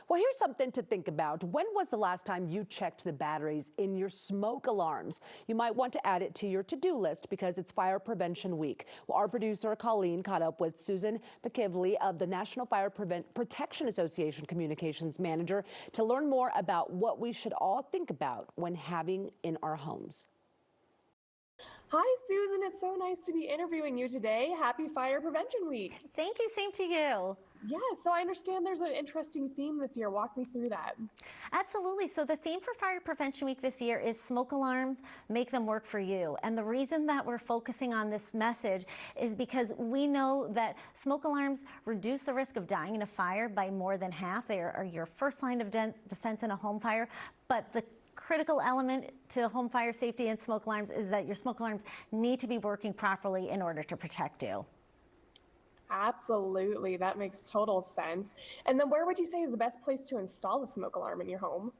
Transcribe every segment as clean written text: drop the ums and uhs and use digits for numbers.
Well, here's something to think about. When was the last time you checked the batteries in your smoke alarms? You might want to add it to your to-do list because it's Fire Prevention Week. Well, our producer Colleen caught up with Susan McKivley of the National Fire Protection Association Communications Manager to learn more about what we should all think about when having in our homes. Hi, Susan. It's so nice to be interviewing you today. Happy Fire Prevention Week. Thank you. Same to you. Yeah, so I understand there's an interesting theme this year. Walk me through that. Absolutely. So the theme for Fire Prevention Week this year is smoke alarms, make them work for you. And the reason that we're focusing on this message is because we know that smoke alarms reduce the risk of dying in a fire by more than half. They are your first line of defense in a home fire. But the critical element to home fire safety and smoke alarms is that your smoke alarms need to be working properly in order to protect you. Absolutely. That makes total sense. And then where would you say is the best place to install a smoke alarm in your home?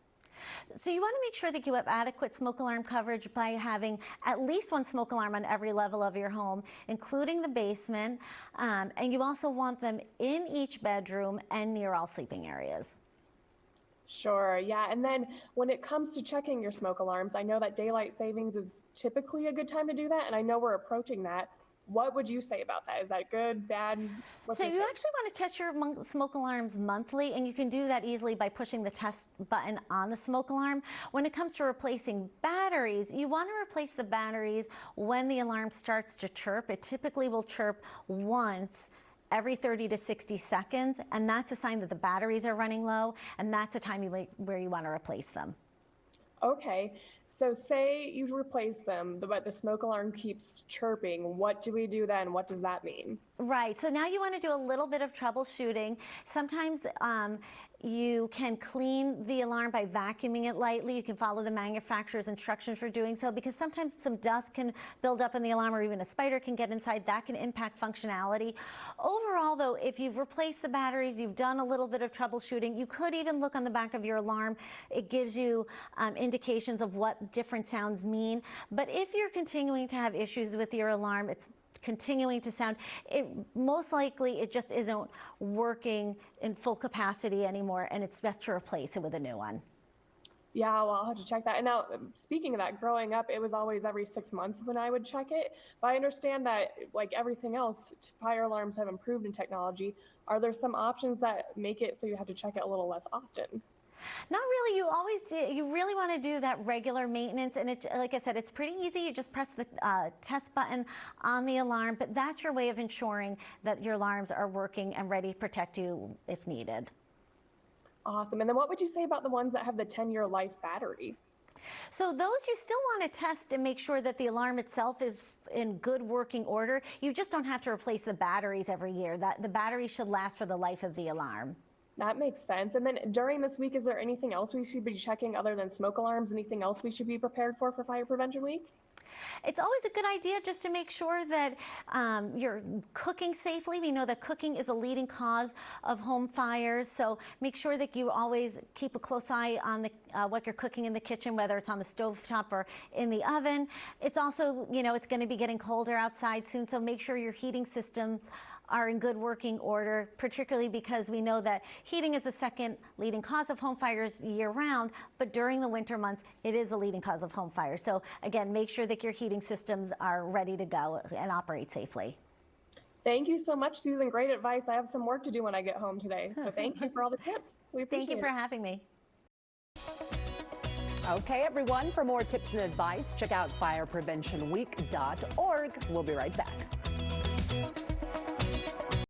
So you want to make sure that you have adequate smoke alarm coverage by having at least one smoke alarm on every level of your home, including the basement. And you also want them in each bedroom and near all sleeping areas. Sure, yeah. And then when it comes to checking your smoke alarms, I know that daylight savings is typically a good time to do that, and I know we're approaching that. What would you say about that? Is that good, bad? So you actually want to test your smoke alarms monthly, and you can do that easily by pushing the test button on the smoke alarm. When it comes to replacing batteries, you want to replace the batteries when the alarm starts to chirp. It typically will chirp once every 30 to 60 seconds, and that's a sign that the batteries are running low, and that's a time where you want to replace them. Okay, so say you replace them, but the smoke alarm keeps chirping. What do we do then? What does that mean? Right, so now you want to do a little bit of troubleshooting. Sometimes you can clean the alarm by vacuuming it lightly. You can follow the manufacturer's instructions for doing so, because sometimes some dust can build up in the alarm, or even a spider can get inside. That can impact functionality. Overall, though, if you've replaced the batteries, you've done a little bit of troubleshooting, you could even look on the back of your alarm. It gives you indications of what different sounds mean. But if you're continuing to have issues with your alarm, it's continuing to sound, most likely it just isn't working in full capacity anymore, and it's best to replace it with a new one. Yeah, well, I'll have to check that. And now, speaking of that, growing up, it was always every 6 months when I would check it. But I understand that, like everything else, fire alarms have improved in technology. Are there some options that make it so you have to check it a little less often? Not really. You always do. You really want to do that regular maintenance, and it, like I said, it's pretty easy. You just press the test button on the alarm, but that's your way of ensuring that your alarms are working and ready to protect you if needed. Awesome. And then what would you say about the ones that have the 10-year life battery? So those you still want to test and make sure that the alarm itself is in good working order. You just don't have to replace the batteries every year. The battery should last for the life of the alarm. That makes sense. And then during this week, is there anything else we should be checking other than smoke alarms? Anything else we should be prepared for Fire Prevention Week? It's always a good idea just to make sure that you're cooking safely. We know that cooking is a leading cause of home fires, so make sure that you always keep a close eye on what you're cooking in the kitchen, whether it's on the stovetop or in the oven. It's also, you know, it's going to be getting colder outside soon, so make sure your heating systems are in good working order, particularly because we know that heating is the second leading cause of home fires year-round, but during the winter months, it is a leading cause of home fires. So again, make sure that your heating systems are ready to go and operate safely. Thank you so much, Susan. Great advice. I have some work to do when I get home today. So thank you for all the tips. We appreciate it. Thank you for having me. Okay, everyone, for more tips and advice, check out firepreventionweek.org. We'll be right back.